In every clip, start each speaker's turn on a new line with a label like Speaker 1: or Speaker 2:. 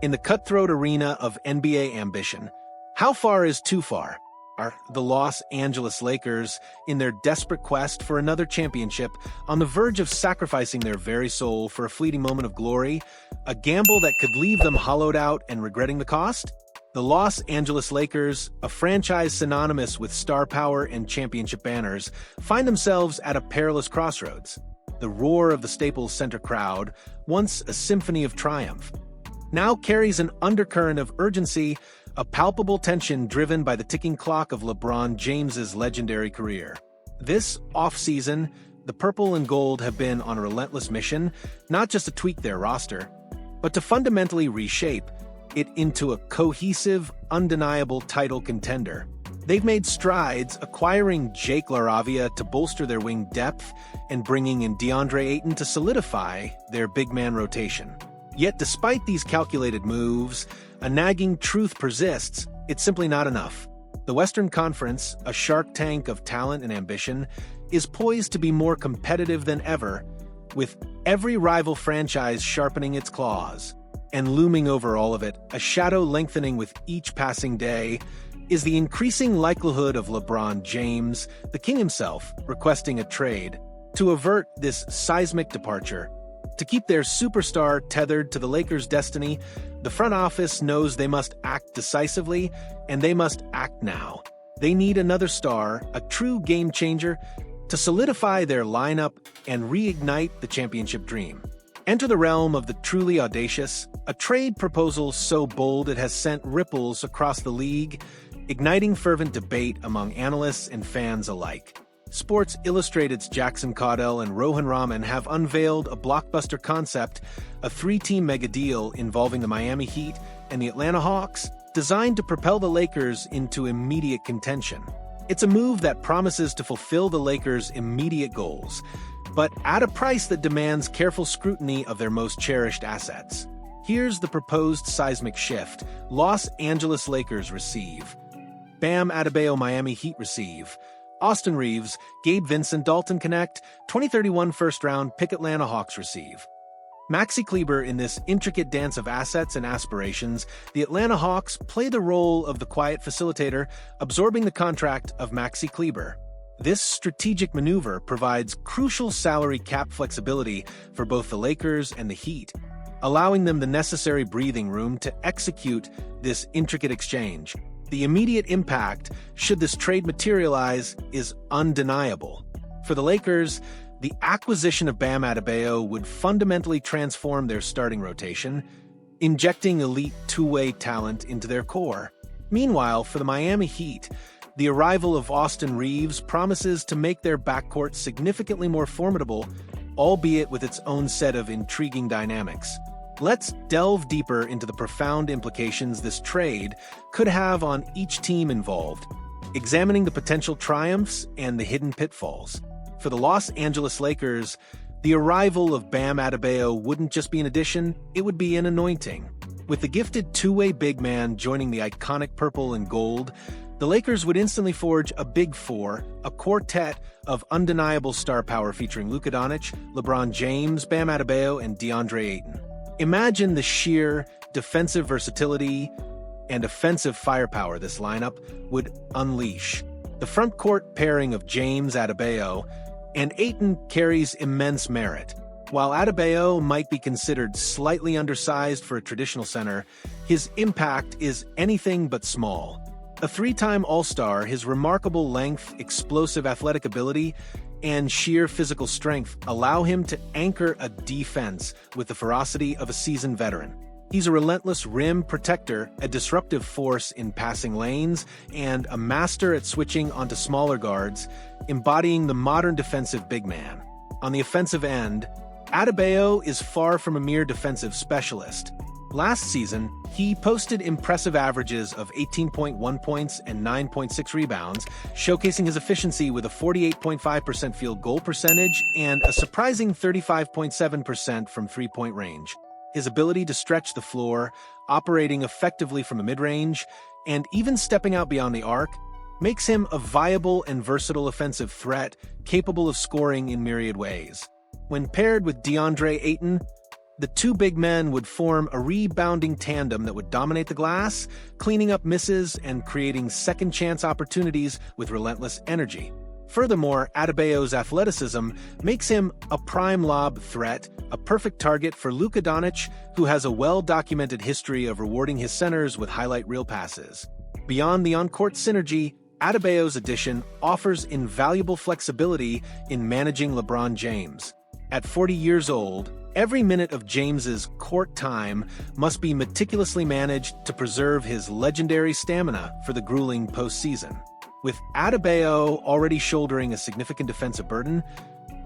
Speaker 1: In the cutthroat arena of NBA ambition, how far is too far? Are the Los Angeles Lakers, in their desperate quest for another championship, on the verge of sacrificing their very soul for a fleeting moment of glory, a gamble that could leave them hollowed out and regretting the cost? The Los Angeles Lakers, a franchise synonymous with star power and championship banners, find themselves at a perilous crossroads. The roar of the Staples Center crowd, once a symphony of triumph, now carries an undercurrent of urgency, a palpable tension driven by the ticking clock of LeBron James's legendary career. This offseason, the purple and gold have been on a relentless mission, not just to tweak their roster, but to fundamentally reshape it into a cohesive, undeniable title contender. They've made strides, acquiring Jake LaRavia to bolster their wing depth and bringing in DeAndre Ayton to solidify their big man rotation. Yet despite these calculated moves, a nagging truth persists: it's simply not enough. The Western Conference, a shark tank of talent and ambition, is poised to be more competitive than ever, with every rival franchise sharpening its claws. And looming over all of it, a shadow lengthening with each passing day, is the increasing likelihood of LeBron James, the king himself, requesting a trade. To avert this seismic departure, to keep their superstar tethered to the Lakers' destiny, the front office knows they must act decisively, and they must act now. They need another star, a true game-changer, to solidify their lineup and reignite the championship dream. Enter the realm of the truly audacious, a trade proposal so bold it has sent ripples across the league, igniting fervent debate among analysts and fans alike. Sports Illustrated's Jackson Caudell and Rohan Raman have unveiled a blockbuster concept, a three-team mega-deal involving the Miami Heat and the Atlanta Hawks, designed to propel the Lakers into immediate contention. It's a move that promises to fulfill the Lakers' immediate goals, but at a price that demands careful scrutiny of their most cherished assets. Here's the proposed seismic shift. Los Angeles Lakers receive. Bam Adebayo Miami Heat receive. Austin Reaves, Gabe Vincent Dalton Connect, 2031 first-round pick Atlanta Hawks receive. Maxi Kleber. In this intricate dance of assets and aspirations, the Atlanta Hawks play the role of the quiet facilitator, absorbing the contract of Maxi Kleber. This strategic maneuver provides crucial salary cap flexibility for both the Lakers and the Heat, allowing them the necessary breathing room to execute this intricate exchange. The immediate impact, should this trade materialize, is undeniable. For the Lakers, the acquisition of Bam Adebayo would fundamentally transform their starting rotation, injecting elite two-way talent into their core. Meanwhile, for the Miami Heat, the arrival of Austin Reaves promises to make their backcourt significantly more formidable, albeit with its own set of intriguing dynamics. Let's delve deeper into the profound implications this trade could have on each team involved, examining the potential triumphs and the hidden pitfalls. For the Los Angeles Lakers, the arrival of Bam Adebayo wouldn't just be an addition, it would be an anointing. With the gifted two-way big man joining the iconic purple and gold, the Lakers would instantly forge a big four, a quartet of undeniable star power featuring Luka, Doncic, LeBron James, Bam Adebayo, and DeAndre Ayton. Imagine the sheer defensive versatility and offensive firepower this lineup would unleash. The front court pairing of James, Adebayo, and Ayton carries immense merit. While Adebayo might be considered slightly undersized for a traditional center, his impact is anything but small. A three-time All-Star, his remarkable length, explosive athletic ability, and sheer physical strength allow him to anchor a defense with the ferocity of a seasoned veteran. He's a relentless rim protector, a disruptive force in passing lanes, and a master at switching onto smaller guards, embodying the modern defensive big man. On the offensive end, Adebayo is far from a mere defensive specialist. Last season, he posted impressive averages of 18.1 points and 9.6 rebounds, showcasing his efficiency with a 48.5% field goal percentage and a surprising 35.7% from three-point range. His ability to stretch the floor, operating effectively from a mid-range, and even stepping out beyond the arc, makes him a viable and versatile offensive threat capable of scoring in myriad ways. When paired with DeAndre Ayton, The two big men would form a rebounding tandem that would dominate the glass, cleaning up misses and creating second-chance opportunities with relentless energy. Furthermore, Adebayo's athleticism makes him a prime lob threat, a perfect target for Luka Doncic, who has a well-documented history of rewarding his centers with highlight reel passes. Beyond the on-court synergy, Adebayo's addition offers invaluable flexibility in managing LeBron James. At 40 years old, every minute of James's court time must be meticulously managed to preserve his legendary stamina for the grueling postseason. With Adebayo already shouldering a significant defensive burden,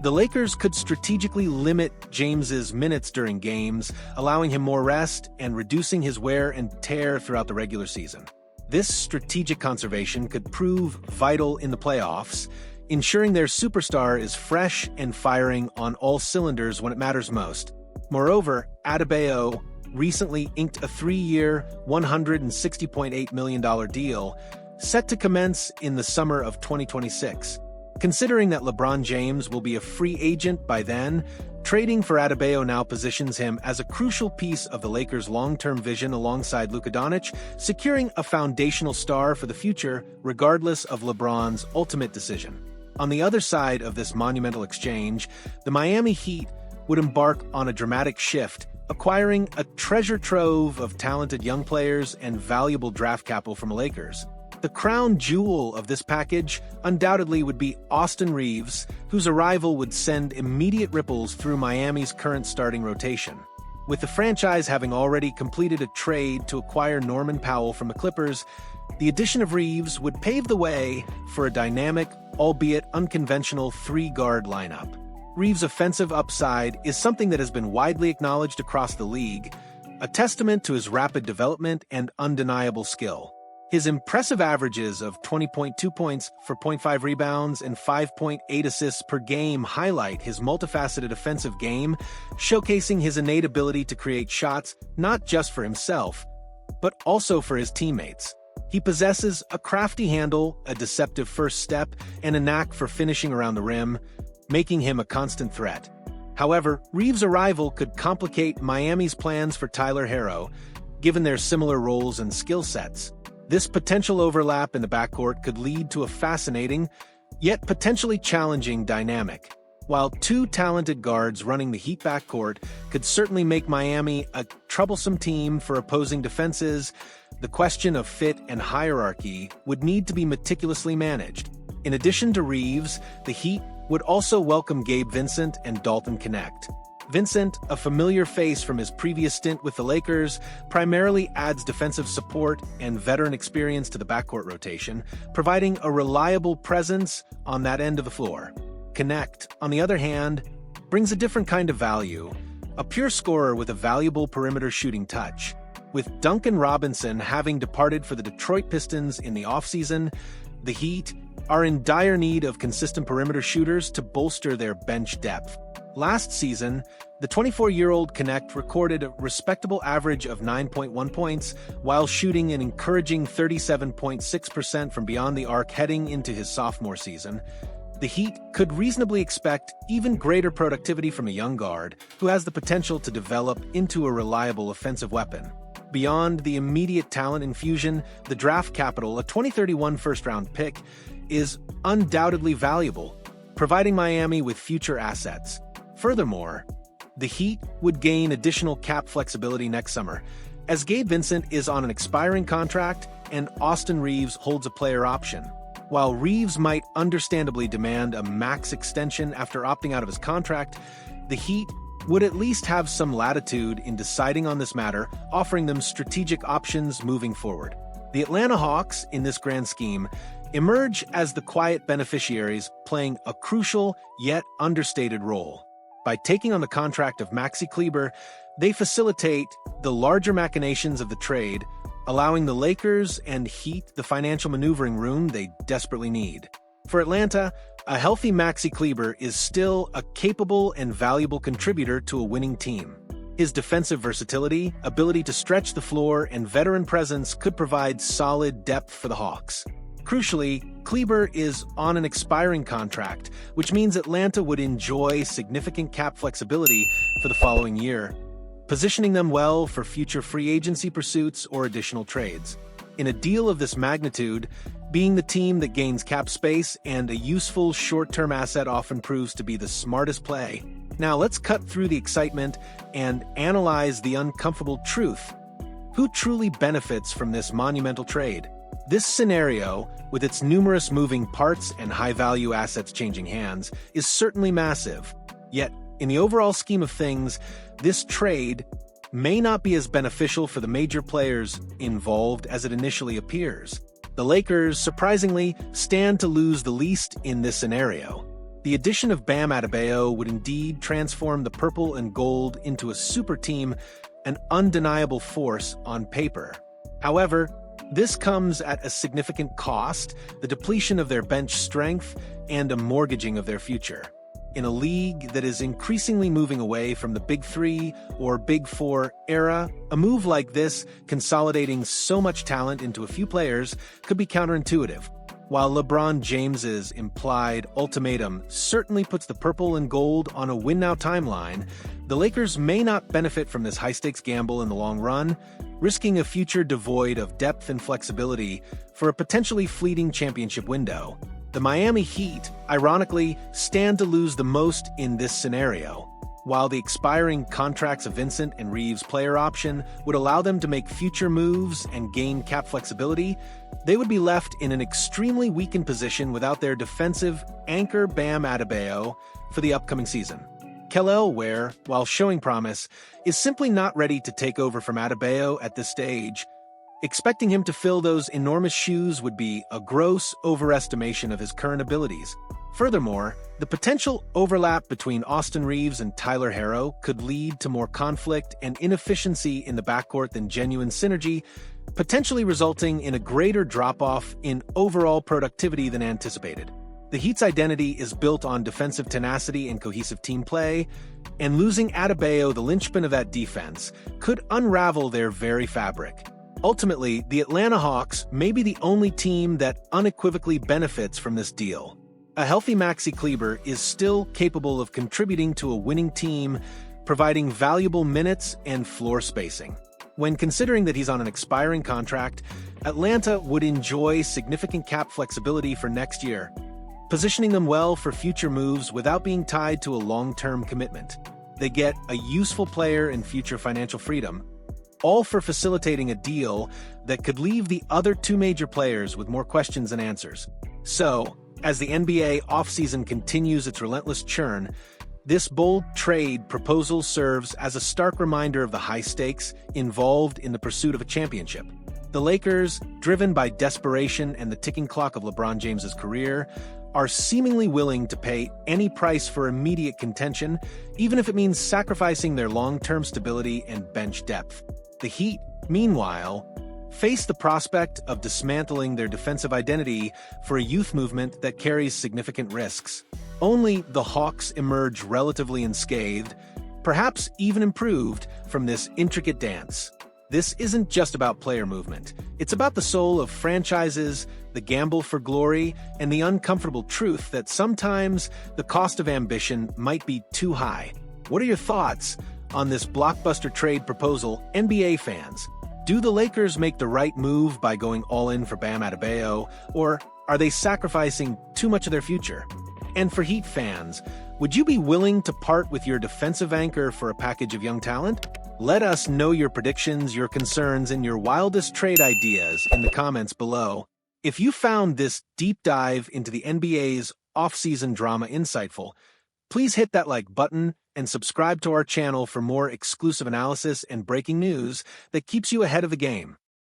Speaker 1: the Lakers could strategically limit James's minutes during games, allowing him more rest and reducing his wear and tear throughout the regular season. This strategic conservation could prove vital in the playoffs, ensuring their superstar is fresh and firing on all cylinders when it matters most. Moreover, Adebayo recently inked a 3-year, $160.8 million deal, set to commence in the summer of 2026. Considering that LeBron James will be a free agent by then, trading for Adebayo now positions him as a crucial piece of the Lakers' long-term vision alongside Luka Doncic, securing a foundational star for the future regardless of LeBron's ultimate decision. On the other side of this monumental exchange, the Miami Heat would embark on a dramatic shift, acquiring a treasure trove of talented young players and valuable draft capital from the Lakers. The crown jewel of this package undoubtedly would be Austin Reaves, whose arrival would send immediate ripples through Miami's current starting rotation. With the franchise having already completed a trade to acquire Norman Powell from the Clippers, the addition of Reaves would pave the way for a dynamic, albeit unconventional, three-guard lineup. Reaves' offensive upside is something that has been widely acknowledged across the league, a testament to his rapid development and undeniable skill. His impressive averages of 20.2 points, 4.5 rebounds, and 5.8 assists per game highlight his multifaceted offensive game, showcasing his innate ability to create shots not just for himself, but also for his teammates. He possesses a crafty handle, a deceptive first step, and a knack for finishing around the rim, making him a constant threat. However, Reaves' arrival could complicate Miami's plans for Tyler Herro, given their similar roles and skill sets. This potential overlap in the backcourt could lead to a fascinating, yet potentially challenging dynamic. While two talented guards running the Heat backcourt could certainly make Miami a troublesome team for opposing defenses, the question of fit and hierarchy would need to be meticulously managed. In addition to Reaves, the Heat would also welcome Gabe Vincent and Dalton Knecht. Vincent, a familiar face from his previous stint with the Lakers, primarily adds defensive support and veteran experience to the backcourt rotation, providing a reliable presence on that end of the floor. Knecht, on the other hand, brings a different kind of value, a pure scorer with a valuable perimeter shooting touch. With Duncan Robinson having departed for the Detroit Pistons in the offseason, the Heat are in dire need of consistent perimeter shooters to bolster their bench depth. Last season, the 24-year-old Knecht recorded a respectable average of 9.1 points while shooting an encouraging 37.6% from beyond the arc heading into his sophomore season. The Heat could reasonably expect even greater productivity from a young guard who has the potential to develop into a reliable offensive weapon. Beyond the immediate talent infusion, the draft capital, a 2031 first-round pick, is undoubtedly valuable, providing Miami with future assets. Furthermore, the Heat would gain additional cap flexibility next summer, as Gabe Vincent is on an expiring contract and Austin Reaves holds a player option. While Reaves might understandably demand a max extension after opting out of his contract, the Heat would at least have some latitude in deciding on this matter, offering them strategic options moving forward. The Atlanta Hawks, in this grand scheme, emerge as the quiet beneficiaries, playing a crucial yet understated role. By taking on the contract of Maxi Kleber, they facilitate the larger machinations of the trade, allowing the Lakers and Heat the financial maneuvering room they desperately need. For Atlanta, a healthy Maxi Kleber is still a capable and valuable contributor to a winning team. His defensive versatility, ability to stretch the floor, and veteran presence could provide solid depth for the Hawks. Crucially, Kleber is on an expiring contract, which means Atlanta would enjoy significant cap flexibility for the following year. positioning them well for future free agency pursuits or additional trades. In a deal of this magnitude, being the team that gains cap space and a useful short-term asset often proves to be the smartest play. Now let's cut through the excitement and analyze the uncomfortable truth. Who truly benefits from this monumental trade? This scenario, with its numerous moving parts and high-value assets changing hands, is certainly massive. Yet, in the overall scheme of things, this trade may not be as beneficial for the major players involved as it initially appears. The Lakers, surprisingly, stand to lose the least in this scenario. The addition of Bam Adebayo would indeed transform the purple and gold into a super team, an undeniable force on paper. However, this comes at a significant cost, the depletion of their bench strength and a mortgaging of their future. In a league that is increasingly moving away from the Big Three or Big Four era, a move like this, consolidating so much talent into a few players, could be counterintuitive. While LeBron James's implied ultimatum certainly puts the purple and gold on a win-now timeline, the Lakers may not benefit from this high-stakes gamble in the long run, risking a future devoid of depth and flexibility for a potentially fleeting championship window. The Miami Heat, ironically, stand to lose the most in this scenario. While the expiring contracts of Vincent and Reaves' player option would allow them to make future moves and gain cap flexibility, they would be left in an extremely weakened position without their defensive anchor Bam Adebayo for the upcoming season. Kel'el Ware, while showing promise, is simply not ready to take over from Adebayo at this stage. Expecting him to fill those enormous shoes would be a gross overestimation of his current abilities. Furthermore, the potential overlap between Austin Reaves and Tyler Herro could lead to more conflict and inefficiency in the backcourt than genuine synergy, potentially resulting in a greater drop-off in overall productivity than anticipated. The Heat's identity is built on defensive tenacity and cohesive team play, and losing Adebayo, the linchpin of that defense, could unravel their very fabric. Ultimately, the Atlanta Hawks may be the only team that unequivocally benefits from this deal. A healthy Maxi Kleber is still capable of contributing to a winning team, providing valuable minutes and floor spacing. When considering that he's on an expiring contract, Atlanta would enjoy significant cap flexibility for next year, positioning them well for future moves without being tied to a long-term commitment. They get a useful player and future financial freedom, all for facilitating a deal that could leave the other two major players with more questions than answers. So, as the NBA offseason continues its relentless churn, this bold trade proposal serves as a stark reminder of the high stakes involved in the pursuit of a championship. The Lakers, driven by desperation and the ticking clock of LeBron James's career, are seemingly willing to pay any price for immediate contention, even if it means sacrificing their long-term stability and bench depth. The Heat, meanwhile, face the prospect of dismantling their defensive identity for a youth movement that carries significant risks. Only the Hawks emerge relatively unscathed, perhaps even improved, from this intricate dance. This isn't just about player movement. It's about the soul of franchises, the gamble for glory, and the uncomfortable truth that sometimes the cost of ambition might be too high. What are your thoughts on this blockbuster trade proposal, NBA fans? Do the Lakers make the right move by going all in for Bam Adebayo, or are they sacrificing too much of their future? And for Heat fans, would you be willing to part with your defensive anchor for a package of young talent? Let us know your predictions, your concerns, and your wildest trade ideas in the comments below. If you found this deep dive into the NBA's off-season drama insightful, please hit that like button and subscribe to our channel for more exclusive analysis and breaking news that keeps you ahead of the game.